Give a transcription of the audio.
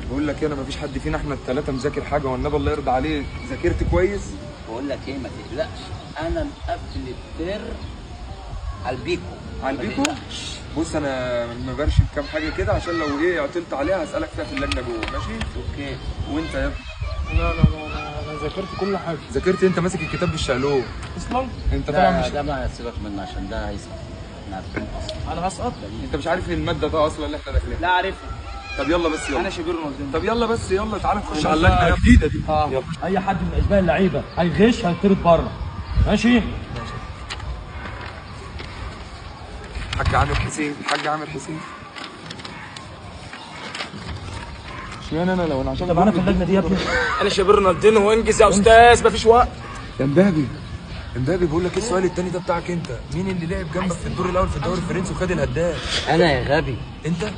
بقول لك انا مفيش حد فينا احنا الثلاثه مذاكر حاجه، والنبي الله يرضى عليه ذاكرت كويس. بقول لك ايه، ما تقلقش، انا مقفل الترم على البيكو. على البيكو؟ بص انا مبرشم كام حاجه كده عشان لو ايه عطلت عليها هسالك فيها في اللجنه جوه، ماشي؟ اوكي. وانت يا ابني؟ انا ذاكرت كل حاجه. ذاكرت؟ انت ماسك الكتاب بالشقلوب اصلا انت طبعا مش ده ما سيبك منه عشان ده هيسقط. احنا عارفين اصلا. انا هسقط. انت مش عارف الماده ده اصلا اللي احنا داخلينها؟ لا عارفها. طب يلا بس يلا. انا شبير نظام. طب يلا بس يلا تعالى نخش على اللجنه الجديده دي. يلا. اي حد من اشباه اللعيبه هيغش هيطرد بره. ماشي. حاج عامر حسين، حاج عامر حسين. اشمعنى انا لو انا عشان طب انا في اللجنه دي يا ابني. انا شبير رونالدينو، وانجز يا استاذ مفيش وقت. يا مبابي، امبابي بقول لك ايه السؤال التاني ده بتاعك انت؟ مين اللي لعب جنبك في الدور الاول في الدوري الفرنسي وخد الهداف؟ انا يا غبي. انت؟